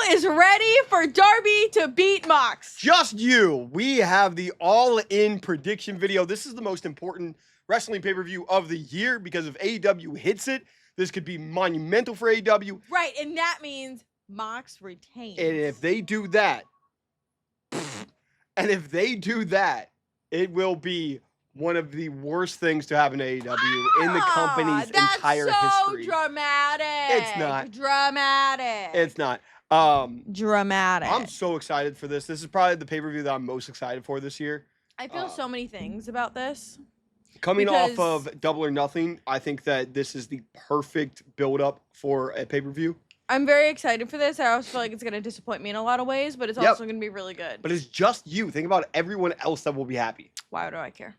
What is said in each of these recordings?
is ready for Darby to beat Mox. Just you. We have the All In prediction video. This is the most important wrestling pay-per-view of the year because if AEW hits it, this could be monumental for AEW. Right, and that means Mox retains. And if they do that, it will be one of the worst things to happen to AEW in the company's entire history. That's so dramatic. It's not. Dramatic. It's not. Dramatic. I'm so excited for this. This is probably the pay-per-view that I'm most excited for this year. I feel so many things about this. Coming off of Double or Nothing, I think that this is the perfect build-up for a pay-per-view. I'm very excited for this. I also feel like it's going to disappoint me in a lot of ways, but it's also going to be really good. But it's just you. Think about everyone else that will be happy. Why do I care?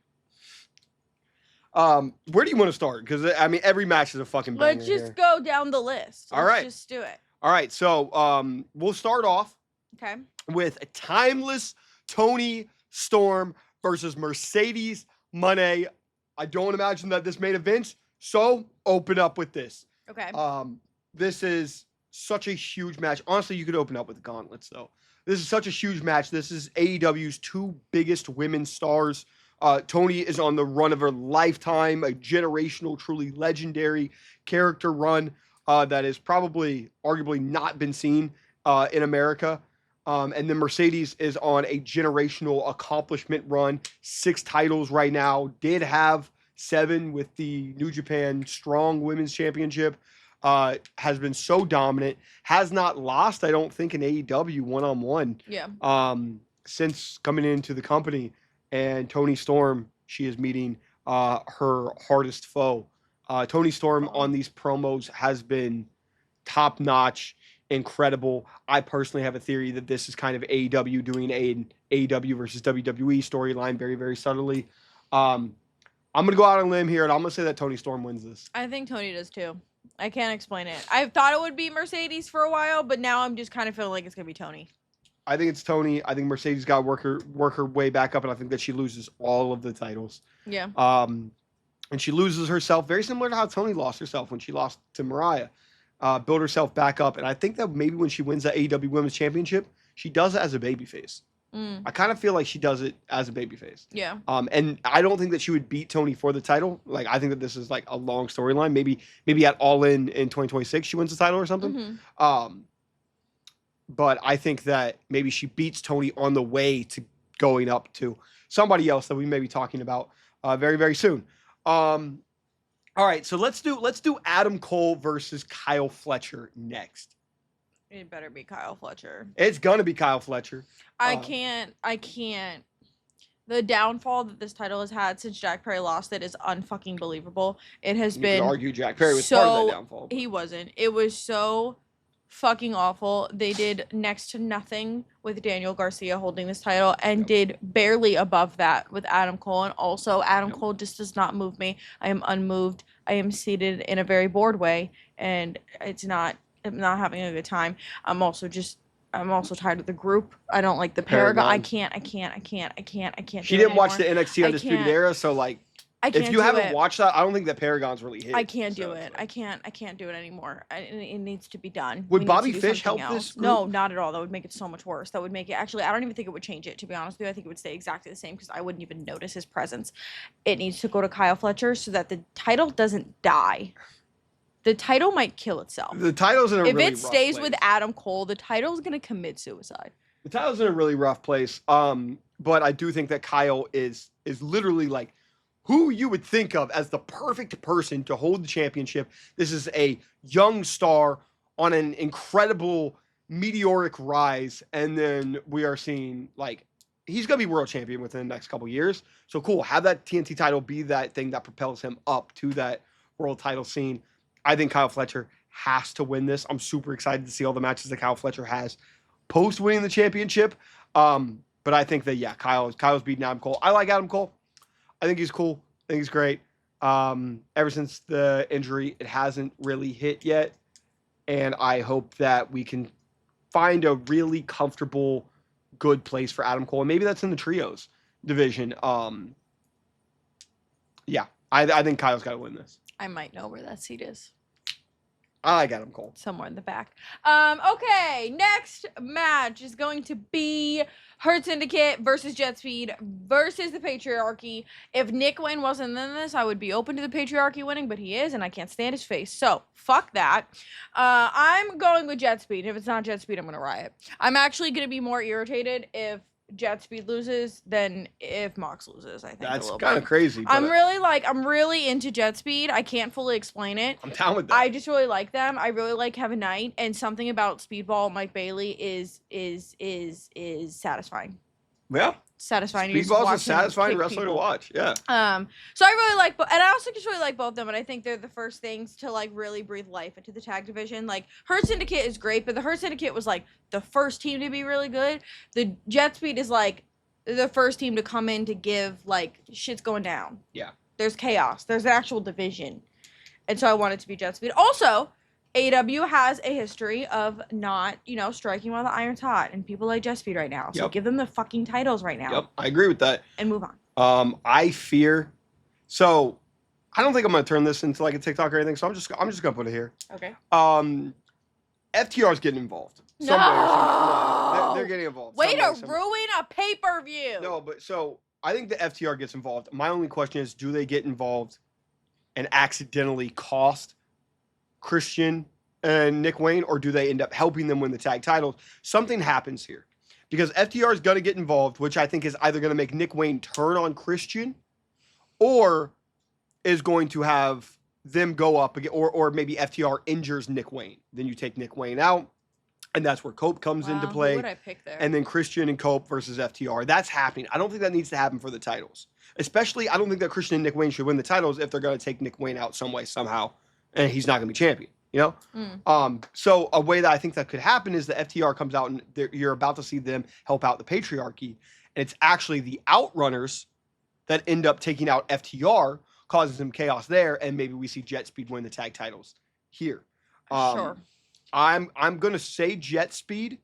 Where do you want to start? Because, I mean, every match is a fucking banger. Let's just go down the list. Let's just do it. All right, so we'll start off with a timeless Toni Storm versus Mercedes Moné. I don't imagine that this made events, so open up with this. Okay. This is such a huge match. Honestly, you could open up with the Gauntlets, though. This is such a huge match. This is AEW's two biggest women's stars. Toni is on the run of her lifetime, a generational, truly legendary character run that has probably, arguably not been seen in America. And then Mercedes is on a generational accomplishment run. 6 titles right now. Did have 7 with the New Japan Strong Women's Championship. Has been so dominant. Has not lost, I don't think, in AEW one-on-one. Yeah. Since coming into the company. And Toni Storm, she is meeting her hardest foe. Toni Storm on these promos has been top-notch, incredible. I personally have a theory that this is kind of AEW doing an AEW versus WWE storyline very, very subtly. I'm going to go out on a limb here, and I'm going to say that Toni Storm wins this. I think Toni does, too. I can't explain it. I thought it would be Mercedes for a while, but now I'm just kind of feeling like it's going to be Toni. I think it's Toni. I think Mercedes got to work her way back up, and I think that she loses all of the titles. Yeah. And she loses herself, very similar to how Toni lost herself when she lost to Mariah. Build herself back up, and I think that maybe when she wins the AEW Women's Championship, she does it as a babyface. I kind of feel like she does it as a babyface. Yeah. And I don't think that she would beat Toni for the title. Like, I think that this is like a long storyline. Maybe at All In 2026 she wins the title or something. But I think that maybe she beats Toni on the way to going up to somebody else that we may be talking about very, very soon. All right, so let's do Adam Cole versus Kyle Fletcher next. It better be Kyle Fletcher. It's gonna be Kyle Fletcher. I can't. The downfall that this title has had since Jack Perry lost it is unfucking believable. It has been. You could argue Jack Perry was part of that downfall. He wasn't. It was so fucking awful. They did next to nothing with Daniel Garcia holding this title and did barely above that with Adam Cole. And also, Adam Cole just does not move me. I am unmoved. I am seated in a very bored way, and I'm not having a good time. I'm also tired of the group. I don't like the Paragon. I can't. She didn't watch the NXT Undisputed Era, so like, if you haven't watched that, I don't think that Paragon's really hit. I can't do it. I can't do it anymore. It needs to be done. Would Bobby Fish help this group? No, not at all. That would make it so much worse. That would make it, actually, I don't even think it would change it, to be honest with you. I think it would stay exactly the same because I wouldn't even notice his presence. It needs to go to Kyle Fletcher so that the title doesn't die. The title might kill itself. The title's in a really rough place. If it stays with Adam Cole, the title's going to commit suicide. The title's in a really rough place. But I do think that Kyle is literally like who you would think of as the perfect person to hold the championship. This is a young star on an incredible meteoric rise. And then we are seeing like he's going to be world champion within the next couple years. So cool. Have that TNT title be that thing that propels him up to that world title scene. I think Kyle Fletcher has to win this. I'm super excited to see all the matches that Kyle Fletcher has post winning the championship. But I think that, yeah, Kyle's beating Adam Cole. I like Adam Cole. I think he's cool. I think he's great. Ever since the injury, it hasn't really hit yet. And I hope that we can find a really comfortable, good place for Adam Cole. And maybe that's in the trios division. Yeah, I think Kyle's got to win this. I might know where that seat is. I like Adam Cole. Somewhere in the back. Okay, next match is going to be Hurt Syndicate versus Jet Speed versus the Patriarchy. If Nick Wayne wasn't in this, I would be open to the Patriarchy winning, but he is, and I can't stand his face. So, fuck that. I'm going with Jet Speed. If it's not Jet Speed, I'm gonna riot. I'm actually gonna be more irritated if Jet Speed loses than if Mox loses, I think. That's kind of crazy. But I'm really into Jet Speed. I can't fully explain it. I'm down with that. I just really like them. I really like Kevin Knight, and something about Speedball Mike Bailey is satisfying. Yeah. Satisfying. Speedball's a satisfying wrestler to watch. Yeah. So I really like, and I also just really like both of them, and I think they're the first things to like really breathe life into the tag division. Like Hurt Syndicate is great, but the Hurt Syndicate was like the first team to be really good. The Jet Speed is like the first team to come in to give like shit's going down. Yeah. There's chaos. There's an actual division, and so I want it to be Jet Speed. Also, AEW has a history of not, striking while the iron's hot, and people like Jet Speed right now. So give them the fucking titles right now. Yep, I agree with that. And move on. I fear. So, I don't think I'm gonna turn this into like a TikTok or anything. So I'm just gonna put it here. Okay. FTR's getting involved. No. No, they're getting involved. Way to ruin a pay-per-view. No, but so I think the FTR gets involved. My only question is, do they get involved and accidentally cost Christian and Nick Wayne, or do they end up helping them win the tag titles? Something happens here because FTR is going to get involved, which I think is either going to make Nick Wayne turn on Christian or is going to have them go up again, or maybe FTR injures Nick Wayne. Then you take Nick Wayne out, and that's where Cope comes into play. Who would I pick there? And then Christian and Cope versus FTR. That's happening. I don't think that needs to happen for the titles. Especially, I don't think that Christian and Nick Wayne should win the titles if they're going to take Nick Wayne out some way, somehow, and he's not going to be champion. So a way that I think that could happen is the FTR comes out and you're about to see them help out the Patriarchy, and it's actually the Outrunners that end up taking out FTR, causes some chaos there, and maybe we see Jet Speed win the tag titles here. Sure. I'm gonna say Jet Speed,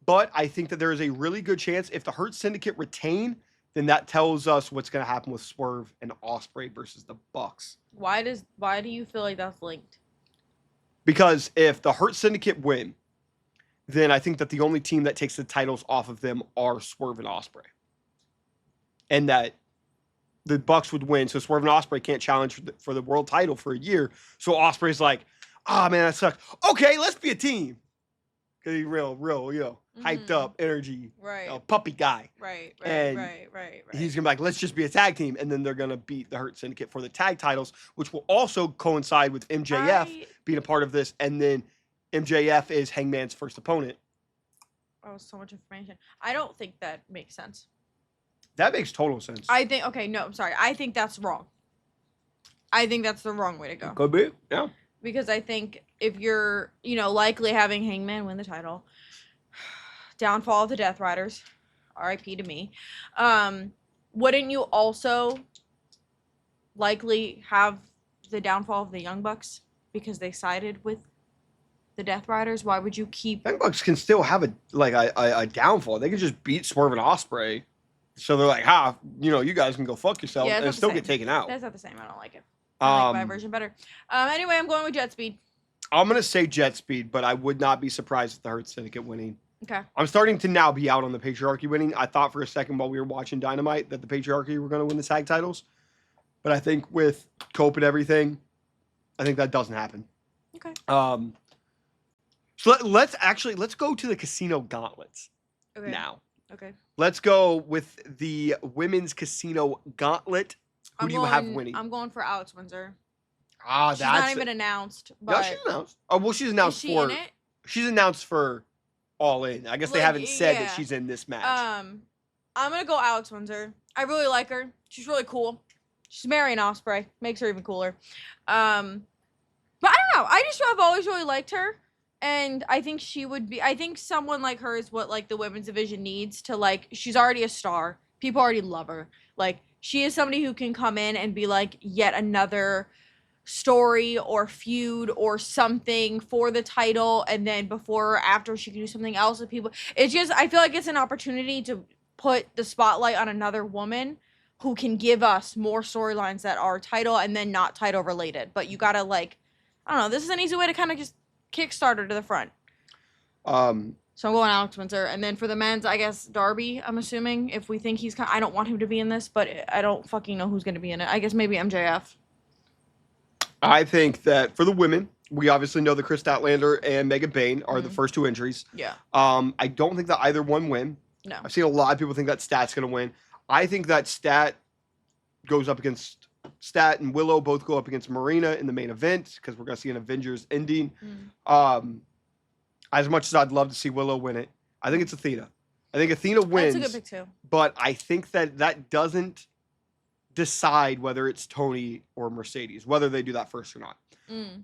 but I think that there is a really good chance if the Hurt Syndicate retain, then that tells us what's gonna happen with Swerve and Osprey versus the Bucks. Why do you feel like that's linked? Because if the Hurt Syndicate win, then I think that the only team that takes the titles off of them are Swerve and Osprey. And that the Bucks would win, so Swerve and Osprey can't challenge for the world title for a year. So Osprey's like, man, that sucks. Okay, let's be a team. Because he's real, hyped up, energy, right? Puppy guy. Right. He's gonna be like, let's just be a tag team, and then they're gonna beat the Hurt Syndicate for the tag titles, which will also coincide with MJF being a part of this, and then MJF is Hangman's first opponent. Oh, so much information. I don't think that makes sense. That makes total sense. I think that's wrong. I think that's the wrong way to go. Could be, yeah. Because I think if you're, likely having Hangman win the title, downfall of the Death Riders, RIP to me, wouldn't you also likely have the downfall of the Young Bucks because they sided with the Death Riders? Why would you keep... Young Bucks can still have a downfall. They can just beat Swerve and Osprey. So they're like, you guys can go fuck yourself and still get taken out. That's not the same. I don't like it. I like my version better. Anyway, I'm going with Jet Speed. I'm going to say Jet Speed, but I would not be surprised if the Hurt Syndicate winning. Okay. I'm starting to now be out on the Patriarchy winning. I thought for a second while we were watching Dynamite that the Patriarchy were going to win the tag titles. But I think with Cope and everything, I think that doesn't happen. Okay. So let's go to the Casino Gauntlets now. Okay. Let's go with the Women's Casino Gauntlet. Who do you have winning? I'm going for Alex Windsor. She's not even announced. But no, she's announced. Oh, well, she's announced is she in it? She's announced for All In. I guess they haven't said that she's in this match. I'm gonna go Alex Windsor. I really like her. She's really cool. She's marrying Osprey. Makes her even cooler. But I don't know. I've always really liked her. And I think she would be... I think someone like her is what, the women's division needs to, she's already a star. People already love her. She is somebody who can come in and be, yet another story or feud or something for the title. And then before or after, she can do something else with people. It's just... I feel like it's an opportunity to put the spotlight on another woman who can give us more storylines that are title and then not title related. But you gotta, I don't know. This is an easy way to kind of just kickstart her to the front. Um, So I'm going Alex Windsor. And then for the men's, I guess Darby, I'm assuming. If we think he's I don't want him to be in this, but I don't fucking know who's going to be in it. I guess maybe MJF. I think that for the women, we obviously know that Chris Statlander and Megan Bayne are the first 2 injuries. Yeah. I don't think that either one win. No. I've seen a lot of people think that Stat's going to win. I think that Stat goes up against Stat and Willow both go up against Marina in the main event because we're going to see an Avengers ending. As much as I'd love to see Willow win it, I think it's Athena. I think Athena wins. That's a good pick too. But I think that doesn't decide whether it's Tony or Mercedes, whether they do that first or not.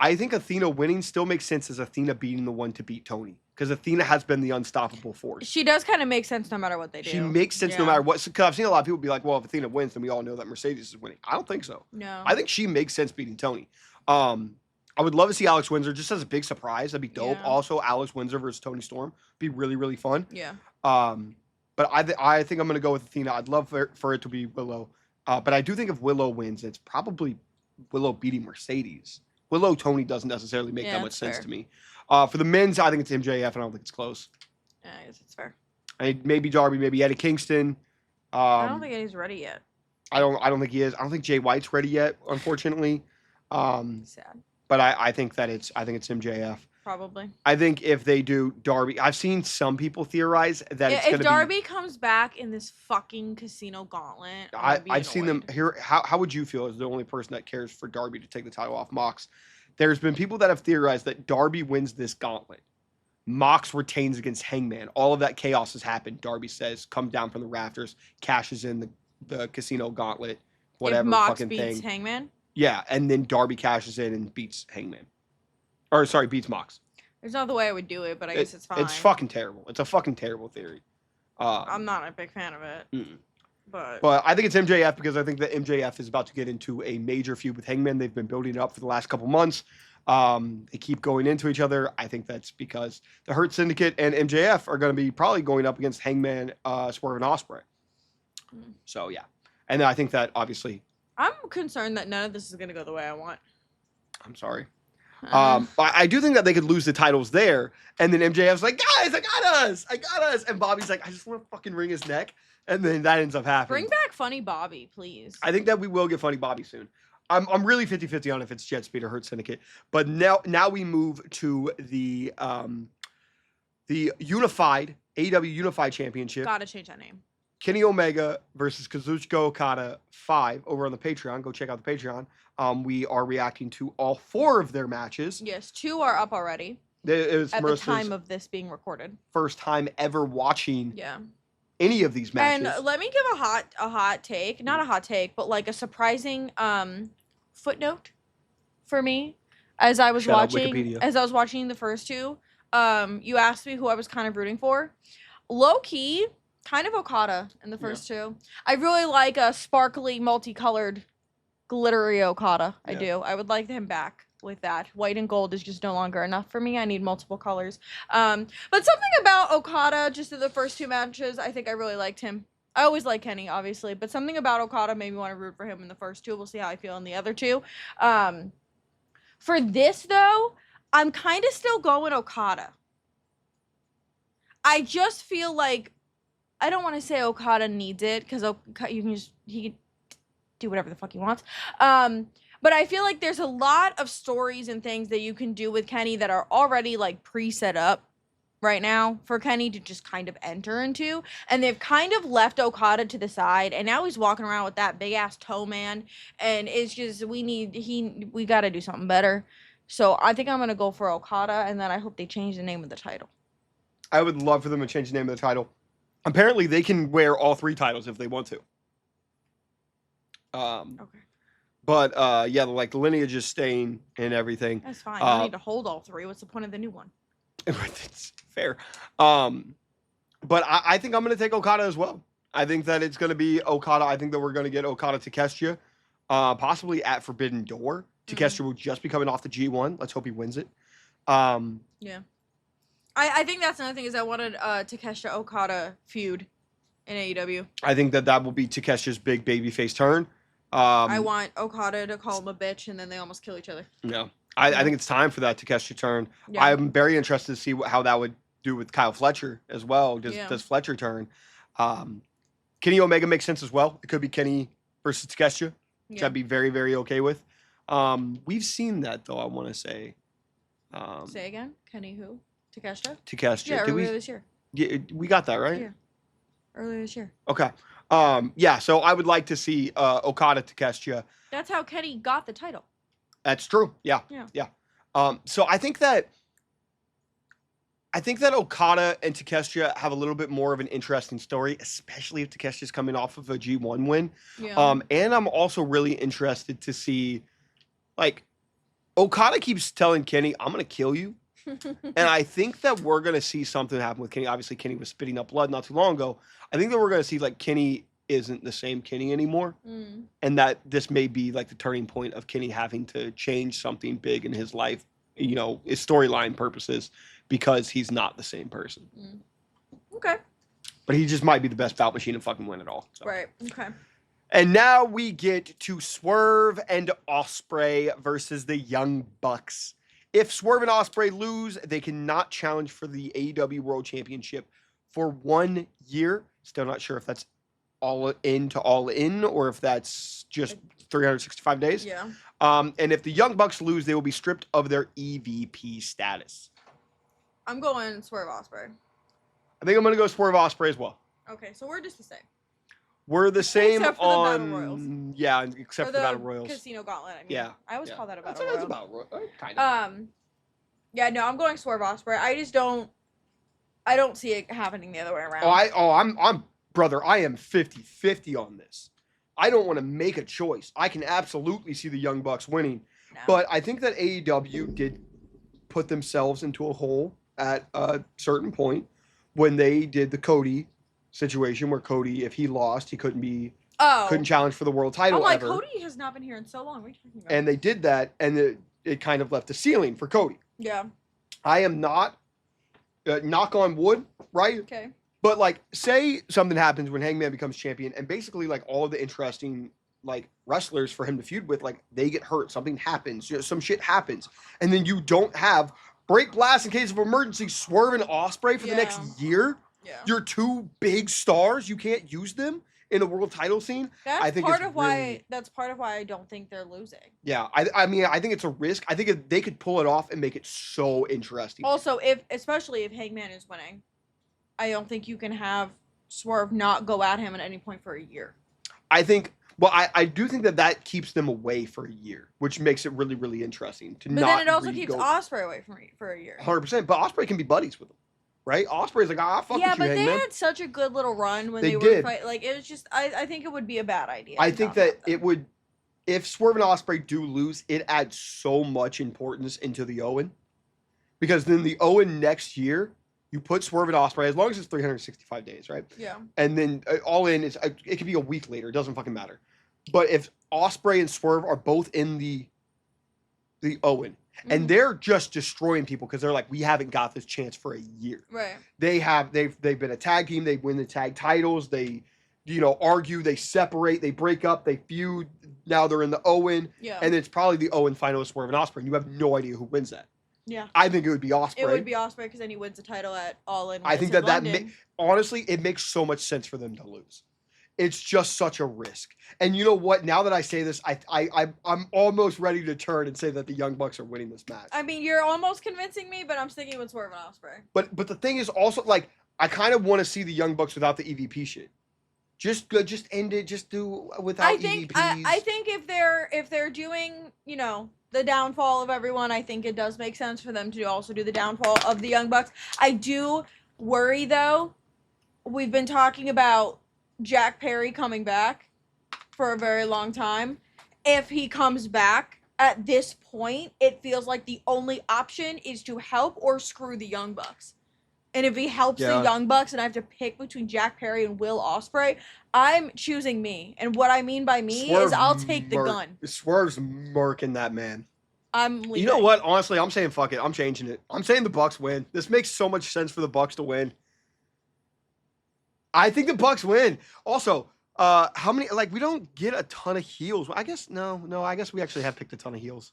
I think Athena winning still makes sense as Athena being the one to beat Tony because Athena has been the unstoppable force. She does kind of make sense no matter what they do. She makes sense no matter what. Because I've seen a lot of people be like, well, if Athena wins, then we all know that Mercedes is winning. I don't think so. No. I think she makes sense beating Tony. I would love to see Alex Windsor just as a big surprise. That'd be dope. Yeah. Also, Alex Windsor versus Tony Storm. Be really, really fun. Yeah. But I think I'm going to go with Athena. I'd love for it to be Willow. But I do think if Willow wins, it's probably Willow beating Mercedes. Willow Tony doesn't necessarily make that much sense to me. For the men's, I think it's MJF, and I don't think it's close. Yeah, I guess it's fair. Maybe Darby, maybe Eddie Kingston. I don't think Eddie's ready yet. I don't think he is. I don't think Jay White's ready yet, unfortunately. Sad. But I think it's MJF. Probably. I think if they do Darby, I've seen some people theorize that it's going to be. If Darby comes back in this fucking casino gauntlet, I've seen them here. How would you feel as the only person that cares for Darby to take the title off Mox? There's been people that have theorized that Darby wins this gauntlet. Mox retains against Hangman. All of that chaos has happened. Darby says, comes down from the rafters, cashes in the casino gauntlet, whatever if Mox fucking beats thing. Hangman? Yeah, and then Darby cashes in and beats Hangman. Or, sorry, beats Mox. There's no other way I would do it, but I guess it's fine. It's fucking terrible. It's a fucking terrible theory. I'm not a big fan of it. But I think it's MJF because I think that MJF is about to get into a major feud with Hangman. They've been building it up for the last couple months. They keep going into each other. I think that's because the Hurt Syndicate and MJF are going to be probably going up against Hangman, Swerve, and Osprey. So, yeah. And then I think that, obviously... I'm concerned that none of this is going to go the way I want. I'm sorry. I do think that they could lose the titles there, and then MJF's like, guys, I got us, and Bobby's like, I just want to fucking wring his neck, and then that ends up happening. Bring back Funny Bobby, please. I think that we will get Funny Bobby soon. I'm really 50-50 on if it's Jet Speed or Hurt Syndicate, but now we move to the unified AEW Unified Championship. Gotta change that name. Kenny Omega versus Kazuchika Okada 5 over on the Patreon. Go check out the Patreon. We are reacting to all 4 of their matches. Yes, 2 are up already. It was at Marisa's the time of this being recorded. First time ever watching Yeah. any of these matches. And let me give a hot take. Not a hot take, but like a surprising footnote for me. As I was watching the first 2, you asked me who I was kind of rooting for. Low key, kind of Okada in the first 2. I really like a sparkly, multicolored, glittery Okada. I do. I would like him back with that. White and gold is just no longer enough for me. I need multiple colors. But something about Okada, just in the first 2 matches, I think I really liked him. I always like Kenny, obviously, but something about Okada made me want to root for him in the first 2. We'll see how I feel in the other 2. For this, though, I'm kind of still going Okada. I just feel like I don't want to say Okada needs it because he can do whatever the fuck he wants. But I feel like there's a lot of stories and things that you can do with Kenny that are already like pre-set up right now for Kenny to just kind of enter into. And they've kind of left Okada to the side, and now he's walking around with that big ass toe man. And it's just we got to do something better. So I think I'm gonna go for Okada, and then I hope they change the name of the title. I would love for them to change the name of the title. Apparently, they can wear all 3 titles if they want to. Okay. But yeah, like the lineage is staying and everything. That's fine. I need to hold all 3. What's the point of the new one? It's fair. But I think I'm going to take Okada as well. I think that it's going to be Okada. I think that we're going to get Okada Takeshita, possibly at Forbidden Door. Takeshita will just be coming off the G1. Let's hope he wins it. Yeah. I think that's another thing is I wanted Takeshita Okada feud in AEW. I think that will be Takeshita's big babyface turn. I want Okada to call him a bitch and then they almost kill each other. Yeah. I think it's time for that Takeshita turn. Yeah. I'm very interested to see how that would do with Kyle Fletcher as well. Does Fletcher turn? Kenny Omega makes sense as well. It could be Kenny versus Takeshita, which I'd be very, very okay with. We've seen that though. I want to say. Say again, Kenny who? Takeshita. Takeshita. Yeah, earlier this year. Yeah, we got that right. Yeah, earlier this year. Okay. Yeah. So I would like to see Okada Takeshita. That's how Kenny got the title. That's true. Yeah. So I think that Okada and Takeshita have a little bit more of an interesting story, especially if Takeshita's coming off of a G1 win. Yeah. And I'm also really interested to see, like, Okada keeps telling Kenny, "I'm gonna kill you," and I think that we're gonna see something happen with Kenny. Obviously, Kenny was spitting up blood not too long ago. I think that we're gonna see like Kenny isn't the same Kenny anymore, and that this may be like the turning point of Kenny having to change something big in his life, you know, his storyline purposes, because he's not the same person. Okay. But he just might be the best bout machine and fucking win it all. So. Right. Okay. And now we get to Swerve and Osprey versus the Young Bucks. If Swerve and Osprey lose, they cannot challenge for the AEW World Championship for 1 year. Still not sure if that's all in to all in or if that's just 365 days. Yeah. And if the Young Bucks lose, they will be stripped of their EVP status. I'm going Swerve Osprey. I think I'm going to go Swerve Osprey as well. Okay, so we're just the same. We're the same except for on the Battle Royals. Yeah, except for the Battle Royals. Casino Gauntlet. I mean. Yeah. I always call that a That's Battle Royal. about kind of. Yeah, no, I'm going Swerve Osprey. I don't see it happening the other way around. I'm brother, I am 50-50 on this. I don't want to make a choice. I can absolutely see the Young Bucks winning. No. But I think that AEW did put themselves into a hole at a certain point when they did the Cody situation where Cody, if he lost, he couldn't challenge for the world title I'm like, ever. Cody has not been here in so long. What are you talking about? And they did that, and it kind of left a ceiling for Cody. Yeah. I am not, knock on wood, right? Okay. But like, say something happens when Hangman becomes champion, and basically like all of the interesting like wrestlers for him to feud with, like they get hurt, something happens, you know, some shit happens, and then you don't have Break Blast in case of emergency, Swerve and Osprey for the next year. Yeah. You're two big stars. You can't use them in a world title scene. That's I think part of why I don't think they're losing. Yeah, I mean, I think it's a risk. I think if they could pull it off and make it so interesting. Also, especially if Hangman is winning, I don't think you can have Swerve not go at him at any point for a year. I think. Well, I do think that keeps them away for a year, which makes it really, really interesting. But then it also keeps Osprey away for a year. 100%. But Osprey can be buddies with him, right? Osprey's like, fuck with you, Yeah, but Hangman. they had such a good little run when they were fighting. Like, it was just, I think it would be a bad idea. I think that it would, if Swerve and Osprey do lose, it adds so much importance into the Owen. Because then the Owen next year, you put Swerve and Osprey, as long as it's 365 days, right? Yeah. And then All In, it could be a week later. It doesn't fucking matter. But if Osprey and Swerve are both in the Owen, and they're just destroying people because they're like, we haven't got this chance for a year. Right. They've been a tag team. They win the tag titles. They, argue. They separate. They break up. They feud. Now they're in the Owen. Yeah. And it's probably the Owen final with Swerve and Osprey. And you have no idea who wins that. Yeah. I think it would be Osprey. It would be Osprey because then he wins the title at All In. I think honestly, it makes so much sense for them to lose. It's just such a risk. And you know what? Now that I say this, I'm almost ready to turn and say that the Young Bucks are winning this match. I mean, you're almost convincing me, but I'm sticking with Swerve and Osprey. But the thing is also, like, I kind of want to see the Young Bucks without the EVP shit. Just end it. Just do without EVPs. I think if they're doing, the downfall of everyone, I think it does make sense for them to also do the downfall of the Young Bucks. I do worry, though. We've been talking about Jack Perry coming back for a very long time. If he comes back at this point, it feels like the only option is to help or screw the Young Bucks. And if he helps the Young Bucks and I have to pick between Jack Perry and Will Ospreay, I'm choosing me. And what I mean by me is I'll take the gun. Swerve's murking that man. I'm leaving. You know what? Honestly, I'm saying fuck it. I'm changing it. I'm saying the Bucks win. This makes so much sense for the Bucks to win. I think the Bucks win. Also, how many? Like, we don't get a ton of heels. I guess no. I guess we actually have picked a ton of heels.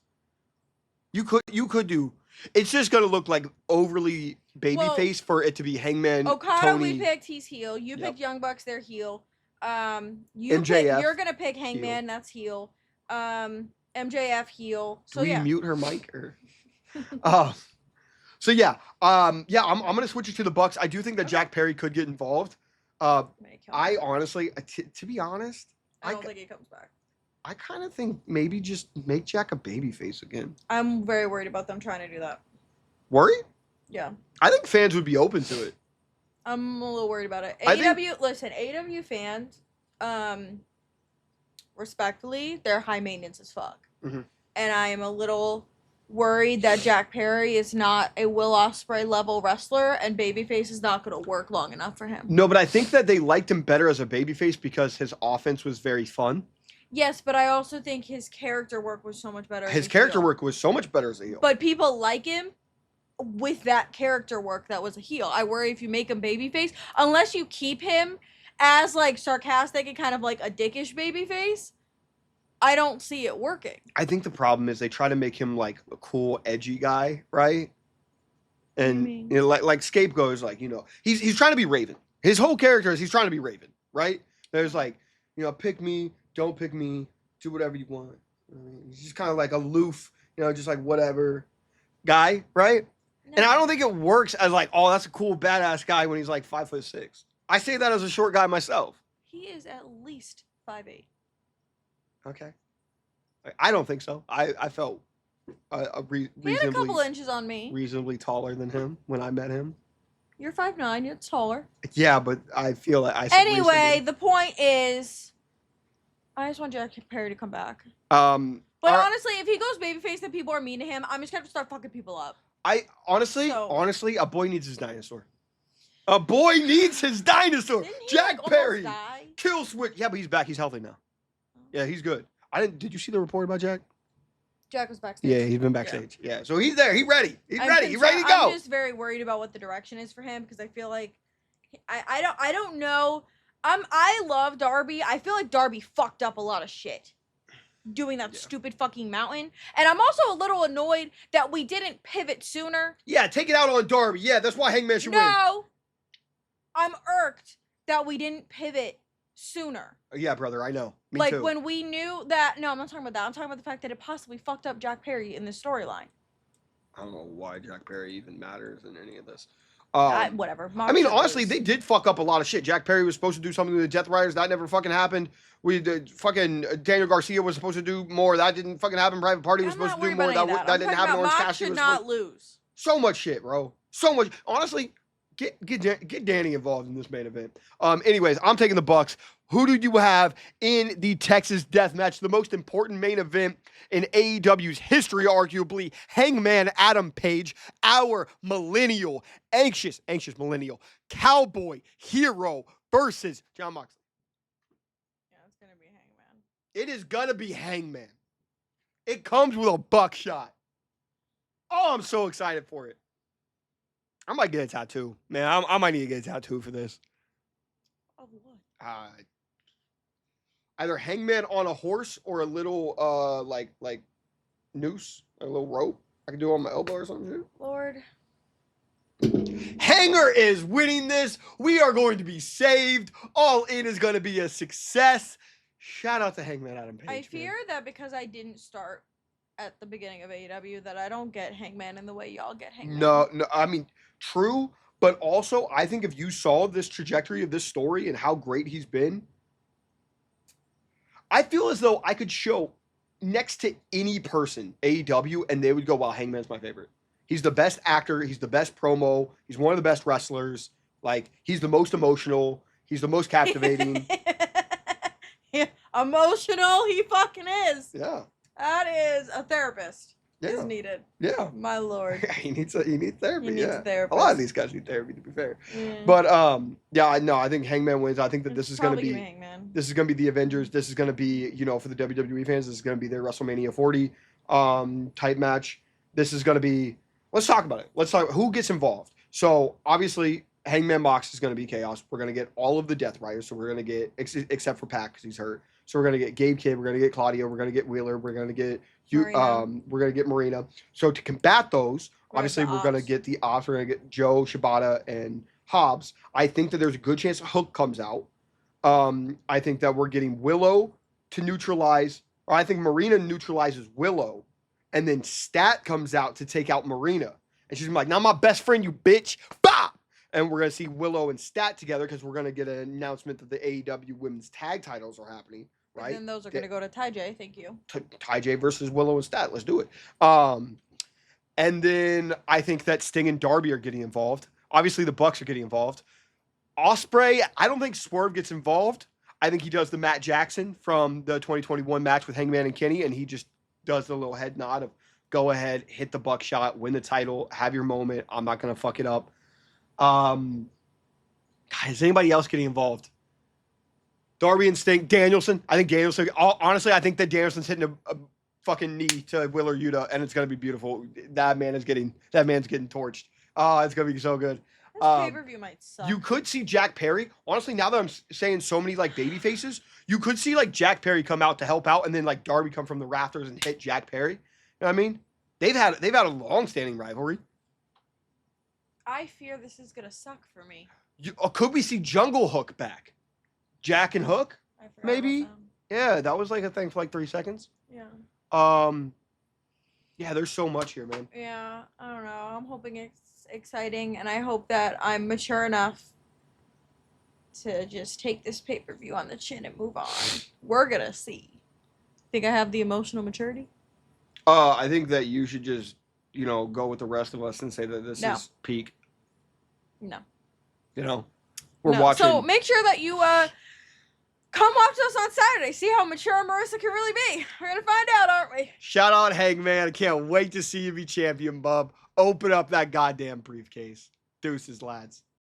You could do. It's just gonna look like overly babyface for it to be Hangman, Okada, we Tony, picked, he's heel. You Yep. picked Young Bucks, they're heel. MJF, You're gonna pick Hangman, that's heel. MJF heel. Do So we yeah. mute her mic or? So yeah, I'm gonna switch it to the Bucks. I do think that Jack Perry could get involved. I honestly, to be honest, I don't think he comes back. I kind of think maybe just make Jack a babyface again. I'm very worried about them trying to do that. Worried? Yeah. I think fans would be open to it. I'm a little worried about it. AEW fans, respectfully, they're high maintenance as fuck. Mm-hmm. And I am a little worried that Jack Perry is not a Will Osprey level wrestler and babyface is not going to work long enough for him. No, but I think that they liked him better as a babyface because his offense was very fun. Yes, but I also think his character work was so much better. His character work was so much better as a heel. But people like him with that character work that was a heel. I worry if you make him babyface, unless you keep him as like sarcastic and kind of like a dickish babyface, I don't see it working. I think the problem is they try to make him like a cool, edgy guy, right? And you know, like Scapegoat is like, you know, he's trying to be Raven. His whole character is he's trying to be Raven, right? There's like, you know, pick me, don't pick me, do whatever you want. He's just kind of like aloof, you know, just like whatever guy, right? No. And I don't think it works as like, oh, that's a cool badass guy when he's like 5'6". I say that as a short guy myself. He is at least 5'8". Okay. I don't think so. I felt he had a couple inches on me. Reasonably taller than him when I met him. You're 5'9". You're taller. Yeah, but I feel like I. Anyway, the point is, I just want Jack Perry to come back. But honestly, if he goes babyface and people are mean to him, I'm just gonna have to start fucking people up. I honestly, a boy needs his dinosaur. A boy needs his dinosaur. Jack Perry. Kill switch. Yeah, but he's back. He's healthy now. Yeah, he's good. Did you see the report about Jack? Jack was backstage. Yeah, he's been backstage. Yeah, so he's there. He's ready. He's ready. He's ready to go. I'm just very worried about what the direction is for him because I feel like I don't know. I love Darby. I feel like Darby fucked up a lot of shit doing that stupid fucking mountain. And I'm also a little annoyed that we didn't pivot sooner. Yeah, take it out on Darby. Yeah, that's why Hangman should win. No. I'm irked that we didn't pivot sooner. Yeah, brother, I know. Me like too. when we knew that. No, I'm not talking about that. I'm talking about the fact that it possibly fucked up Jack Perry in this storyline. I don't know why Jack Perry even matters in any of this. Whatever. I mean, honestly, they did fuck up a lot of shit. Jack Perry was supposed to do something with the Death Riders. That never fucking happened. Fucking Daniel Garcia was supposed to do more. That didn't fucking happen. Private Party was supposed to do more. That didn't happen. Orange Cassidy should not lose. So much shit, bro. So much. Honestly, get Danny involved in this main event. Anyways, I'm taking the Bucks. Who do you have in the Texas Death Match, the most important main event in AEW's history, arguably? Hangman Adam Page, our millennial, anxious millennial, cowboy hero versus Jon Moxley. Yeah, it's going to be Hangman. It is going to be Hangman. It comes with a buckshot. Oh, I'm so excited for it. I might get a tattoo. Man, I might need to get a tattoo for this. Of what? Either Hangman on a horse or a little like noose, a little rope. I can do it on my elbow or something. Lord. Hanger is winning this. We are going to be saved. All In is going to be a success. Shout out to Hangman Adam Page. I fear that because I didn't start at the beginning of AEW that I don't get Hangman in the way y'all get Hangman. No, I mean, true. But also, I think if you saw this trajectory of this story and how great he's been, I feel as though I could show next to any person AEW and they would go, wow, Hangman's my favorite. He's the best actor. He's the best promo. He's one of the best wrestlers. Like, he's the most emotional. He's the most captivating. Yeah, emotional, he fucking is. Yeah. That is a therapist. Yeah. Is needed. Yeah. My lord. he needs therapy. He needs a therapist. A lot of these guys need therapy, to be fair. Yeah. But I think Hangman wins. I think that this is going to be Hangman. This is going to be the Avengers. This is going to be, for the WWE fans, this is going to be their WrestleMania 40 type match. This is going to be, let's talk about it. Let's talk who gets involved. So obviously Hangman Mox is going to be Chaos. We're going to get all of the Death Riders. So we're going to get, except for Pac because he's hurt. So we're going to get Gabe Kidd. We're going to get Claudio. We're going to get Wheeler. We're going to get Marina. We're gonna get Marina. So to combat those, We're gonna obviously have the we're gonna Ops. get the Ops. We're gonna get Joe, Shibata, and Hobbs. I think that there's a good chance Hook comes out. I think that we're getting Willow to neutralize, or I think Marina neutralizes Willow, and then Stat comes out to take out Marina. And she's gonna be like, "Not my best friend, you bitch!" Bah! And we're gonna see Willow and Stat together because we're gonna get an announcement that the AEW Women's Tag Titles are happening. Right? And then those are going to go to Ty J. Thank you. Ty J versus Willow and Stat. Let's do it. And then I think that Sting and Darby are getting involved. Obviously, the Bucks are getting involved. Osprey, I don't think Swerve gets involved. I think he does the Matt Jackson from the 2021 match with Hangman and Kenny, and he just does the little head nod of go ahead, hit the buckshot, win the title, have your moment. I'm not gonna fuck it up. Is anybody else getting involved? Darby and Sting, Danielson. I think Danielson. Honestly, I think that Danielson's hitting a fucking knee to Willer Yuta, and it's gonna be beautiful. That man's getting torched. Oh, it's gonna be so good. This pay-per-view might suck. You could see Jack Perry. Honestly, now that I'm saying so many like baby faces, you could see like Jack Perry come out to help out, and then like Darby come from the rafters and hit Jack Perry. You know what I mean? They've had a long-standing rivalry. I fear this is gonna suck for me. Could we see Jungle Hook back? Jack and Hook? I forgot Maybe. about them. Yeah, that was like a thing for like 3 seconds. Yeah. Yeah, there's so much here, man. Yeah, I don't know. I'm hoping it's exciting, and I hope that I'm mature enough to just take this pay-per-view on the chin and move on. We're gonna see. Think I have the emotional maturity? I think that you should just, go with the rest of us and say that this is peak. No. We're No. watching. So make sure that you come watch us on Saturday. See how mature Marisa can really be. We're gonna find out, aren't we? Shout out Hangman. I can't wait to see you be champion, bub. Open up that goddamn briefcase. Deuces, lads.